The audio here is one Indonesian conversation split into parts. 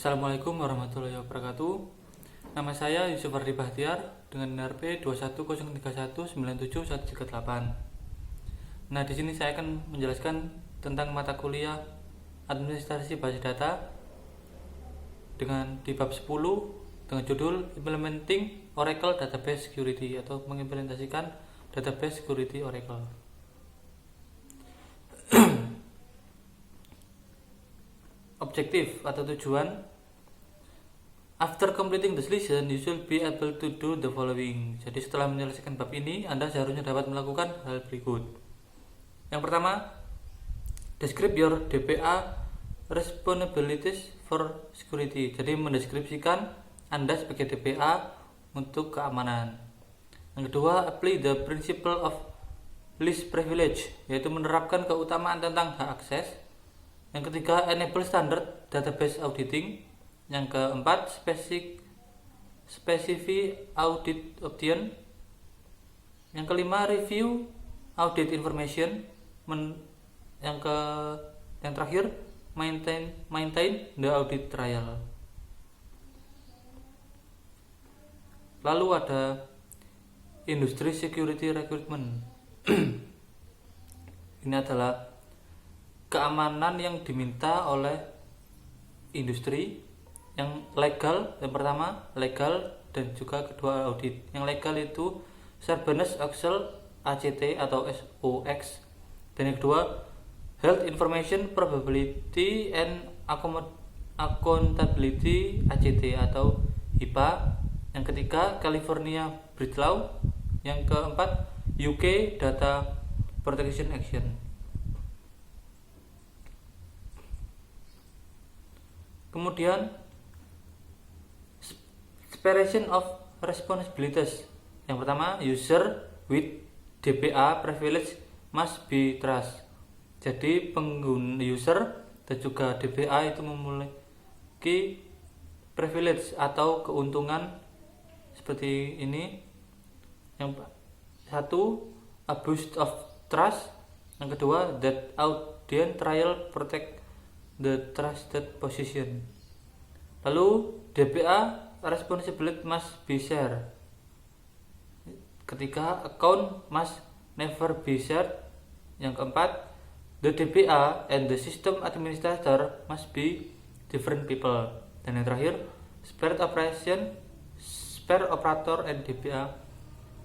Assalamualaikum warahmatullahi wabarakatuh. Nama saya Yusuf Ardi Bahtiar dengan NRP 21031971138. Nah, di sini saya akan menjelaskan tentang mata kuliah Administrasi Basis Data di bab 10 dengan judul Implementing Oracle Database Security atau mengimplementasikan Database Security Oracle. Objektif atau tujuan: after completing this lesson, you should be able to do the following. Jadi setelah menyelesaikan bab ini, Anda seharusnya dapat melakukan hal berikut. Yang pertama, describe your DPA responsibilities for security. Jadi mendeskripsikan Anda sebagai DPA untuk keamanan. Yang kedua, apply the principle of least privilege, yaitu menerapkan keutamaan tentang hak akses. Yang ketiga, enable standard database auditing. Yang keempat, specific audit option. Yang kelima, review audit information. Yang terakhir, maintain the audit trial. Lalu ada industry security recruitment. Ini adalah keamanan yang diminta oleh industri. Yang legal, yang pertama legal, dan juga kedua audit. Yang legal itu Sarbanes-Oxley ACT atau SOX, dan yang kedua Health Information Probability and Accountability ACT atau HIPAA. Yang ketiga California Breach Law. Yang keempat UK Data Protection Action. Kemudian separation of responsibilities. Yang pertama, user with DPA privilege must be trust. Jadi pengguna user dan juga DPA itu memiliki privilege atau keuntungan seperti ini. Yang satu, abuse of trust. Yang kedua, that audit trial protect the trusted position. Lalu DPA responsibility must be shared. Ketiga, account must never be shared. Yang keempat, the DPA and the system administrator must be different people. Dan yang terakhir, spare operator and DPA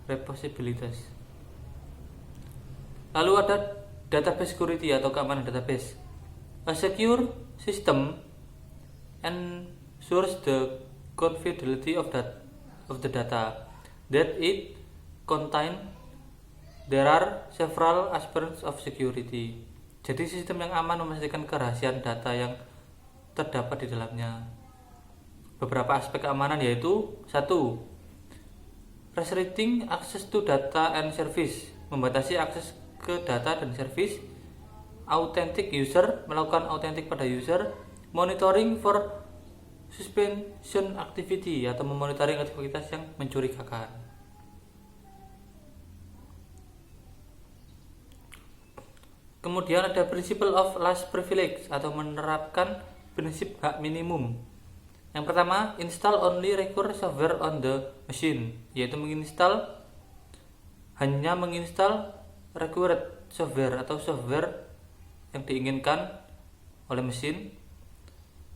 responsibilities. Lalu ada database security atau keamanan database. A secure system ensures the confidentiality of the data that it contains. There are several aspects of security. Jadi sistem yang aman memastikan kerahasiaan data yang terdapat di dalamnya. Beberapa aspek keamanan yaitu: 1. Restricting access to data and service, membatasi akses ke data dan service. Authentic user, melakukan autentik pada user. Monitoring for suspension activity, atau memonitoring aktivitas yang mencurigakan. Kemudian ada principle of last privilege atau menerapkan prinsip hak minimum. Yang pertama, install only required software on the machine, yaitu hanya menginstal required software atau software yang diinginkan oleh mesin.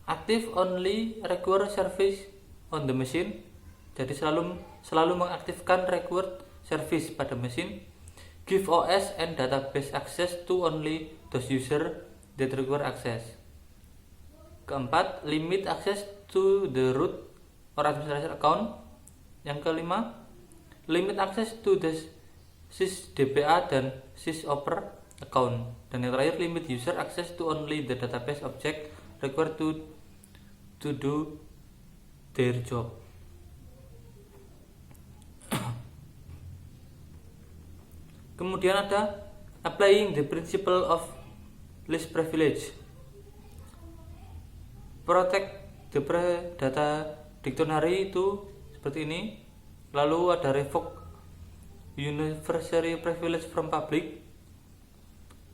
Active only required service on the machine, jadi selalu mengaktifkan required service pada mesin. Give OS and database access to only those user that require access. Keempat, limit access to the root or administrator account. Yang kelima, limit access to the sysdpa dan sysoper account. Dan yang terakhir, limit user access to only the database object required to do their job. Kemudian ada applying the principle of least privilege. Protect the data dictionary itu seperti ini. Lalu ada revoke universal privilege from public.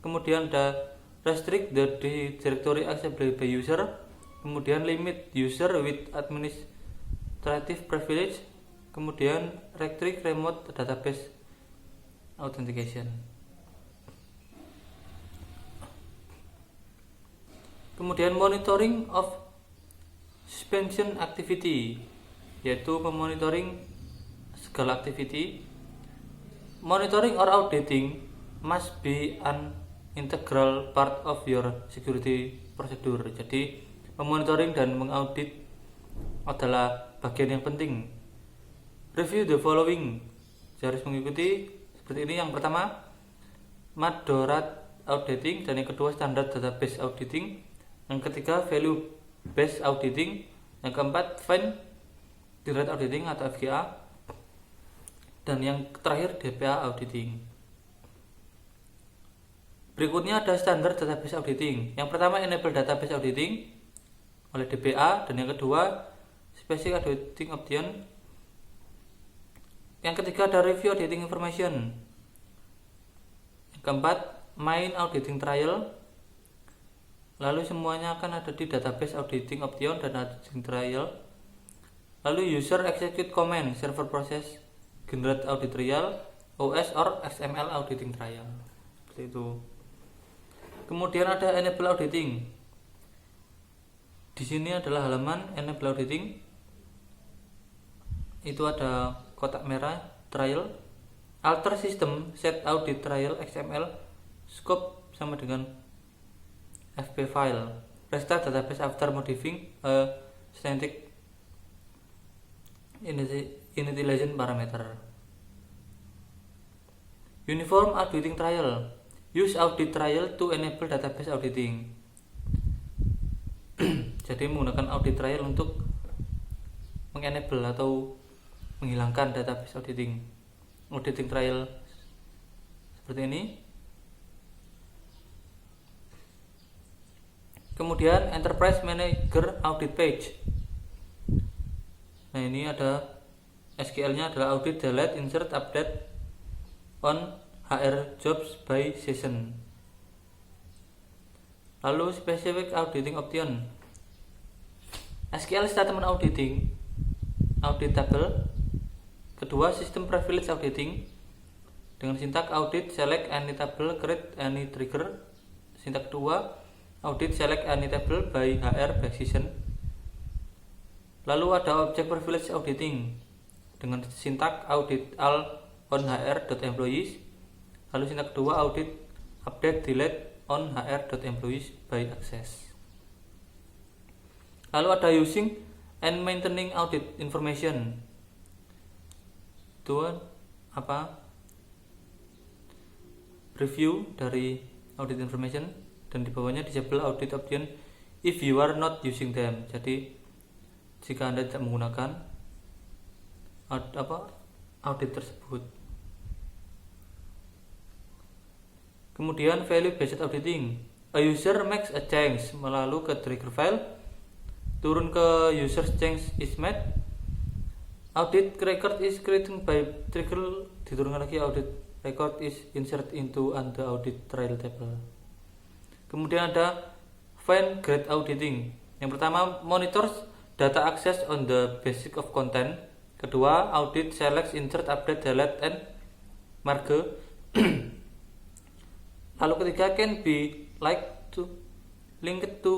Kemudian ada restrict the directory accessible by user. kemudian limit user with administrative privilege, kemudian restrict remote database authentication. Kemudian monitoring of suspension activity, yaitu memonitoring segala activity. Monitoring or auditing must be an integral part of your security procedure. Jadi memonitoring dan mengaudit adalah bagian yang penting. Review the following, harus mengikuti seperti ini. Yang pertama, Madorat auditing, dan yang kedua standard database auditing. Yang ketiga, value based auditing. Yang keempat, find direct auditing atau FGA. Dan yang terakhir, DPA auditing. Berikutnya ada standar database auditing. Yang pertama, enable database auditing oleh DPA, dan yang kedua, specific auditing option. Yang ketiga ada review auditing information. Yang keempat, main auditing trial. Lalu semuanya akan ada di database auditing option dan auditing trial. Lalu user execute command, server process generate audit trial, OS or XML auditing trial. Seperti itu. Kemudian ada enable auditing. Di sini adalah halaman enable auditing. Itu ada kotak merah trial, alter system, set audit trial XML, scope sama dengan FP file, restart database after modifying static initialization parameter. Uniform auditing trial, use audit trial to enable database auditing. Jadi menggunakan audit trial untuk mengenable atau menghilangkan database auditing trial seperti ini. Kemudian enterprise manager audit page. Nah, ini ada SQL-nya adalah audit, delete, insert, update on HR jobs by session. Lalu specific auditing option, SQL statement auditing, audit table. Kedua, system privilege auditing dengan sintak audit select any table, create any trigger. Sintak kedua, audit select any table by HR by session. Lalu ada object privilege auditing dengan sintak audit all on hr.employees. Lalu sintak kedua, audit update delete on hr.employees by access. Lalu ada using and maintaining audit information. Itu apa? Review dari audit information, dan di bawahnya disable audit option if you are not using them. Jadi jika Anda tidak menggunakan audit tersebut. Kemudian value based auditing, a user makes a change, lalu ke trigger file, turun ke user change is made, audit record is created by trigger, diturunkan lagi audit record is insert into the audit trial table. Kemudian ada fine grade auditing. Yang pertama, monitors data access on the basis of content. Kedua, audit select, insert, update, delete, and merge. Lalu ketiga, can be linked to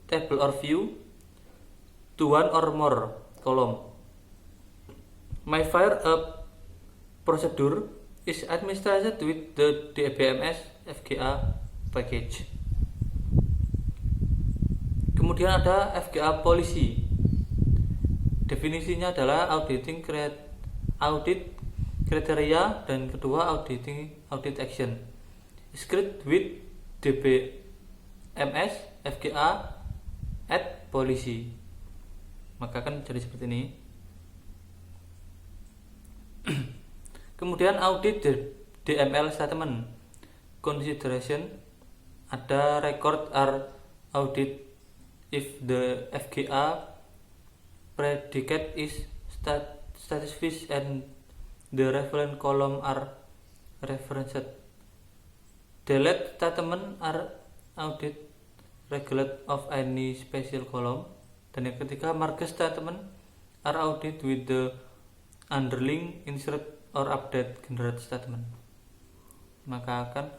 table or view to one or more column. My fire up procedure is administered with the DBMS FGA package. Kemudian ada FGA policy. Definisinya adalah audit kriteria, dan kedua audit action. Script with DBMS FGA at policy. Maka kan jadi seperti ini. Kemudian audit DML statement consideration, ada record are audit if the FGA predicate is satisfied and the reference column are referenced. Delete statement are audit regulate of any special column. Dan yang ketiga, mark statement are audit with the underlying insert or update generate statement. Maka akan,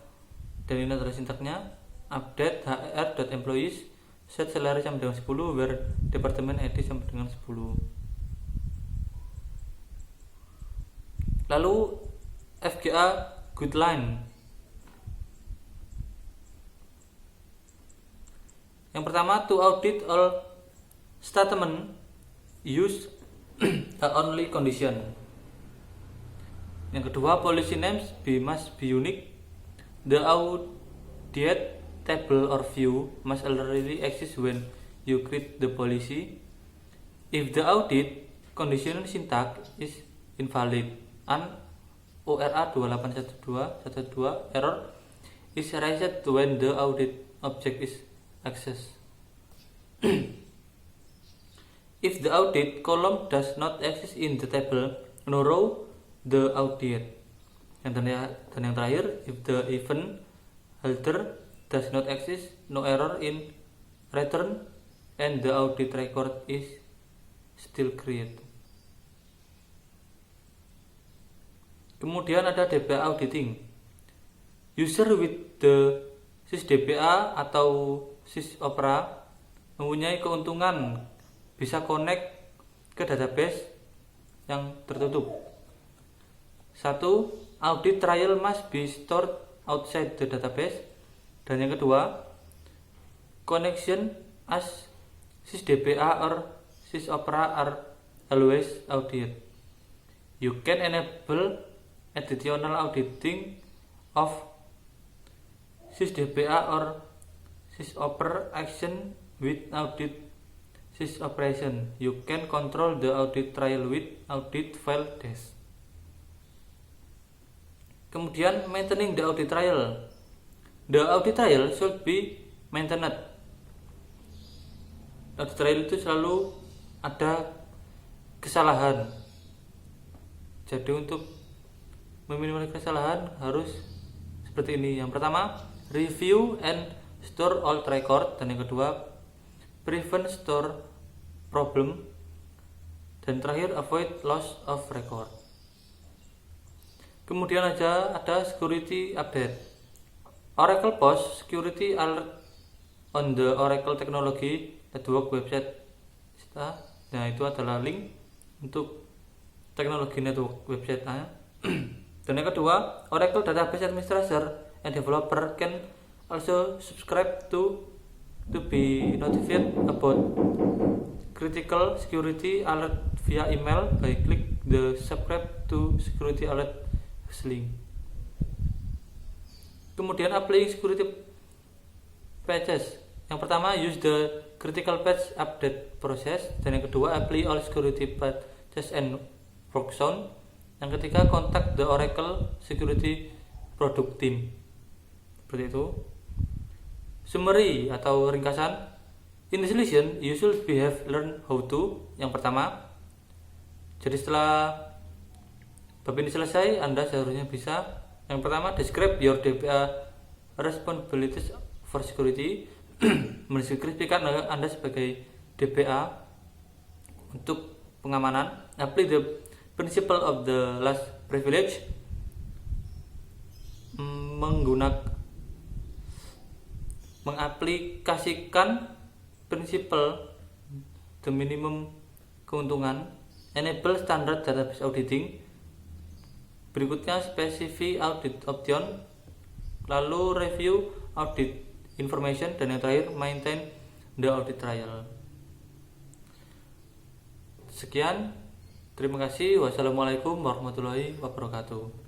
dan ini adalah sintaknya, update hr.employees set salary sampai dengan 10 where department ID sampai dengan 10. Lalu FGA guideline. Yang pertama, to audit all statement use a only condition. Yang kedua, policy names must be unique. The audit table or view must already exist when you create the policy. If the audit condition syntax is invalid, an ORA 2812 error is raised when the audit object is accessed. If the audit column does not exist in the table, no row the audit. Dan yang terakhir, if the event holder does not exist, no error in return and the audit record is still created. Kemudian ada DBA auditing. User with the sysdba atau sysopera mempunyai keuntungan bisa connect ke database yang tertutup. 1. Audit trial must be stored outside the database. Dan yang kedua, connection as sysdba or sysopera are always audit. You can enable additional auditing of sysdba or sysopera action with audit sysoperation. You can control the audit trial with audit file dash. Kemudian maintaining the audit trial. The audit trial should be maintained. Audit trial itu selalu ada kesalahan. Jadi untuk meminimalisir kesalahan harus seperti ini. Yang pertama, review and store all record. Dan yang kedua, prevent store problem. Dan terakhir, avoid loss of record. Kemudian ada security update. Oracle post security alert on the Oracle Technology Network website. Nah, itu adalah link untuk teknologi network website. Dan yang kedua, Oracle Database Administrator and Developer can also subscribe to be notified about critical security alert via email by click the subscribe to security alert link. Kemudian applying security patches. Yang pertama, use the critical patch update process. Dan yang kedua, apply all security patches and workzone. Yang ketiga, contact the Oracle Security Product Team. Seperti itu. Summary atau ringkasan. In this lesson, you should have learned how to. Yang pertama, jadi setelah bab ini selesai, Anda seharusnya bisa. Yang pertama, describe your DBA responsibilities for security. Mendeskripsikan Anda sebagai DBA untuk pengamanan. Apply the principle of the last privilege. Mengaplikasikan prinsipal the minimum keuntungan. Enable standard database auditing. Berikutnya specify audit option. Lalu review audit information. Dan yang terakhir, maintain the audit trial. Sekian, terima kasih. Wassalamualaikum warahmatullahi wabarakatuh.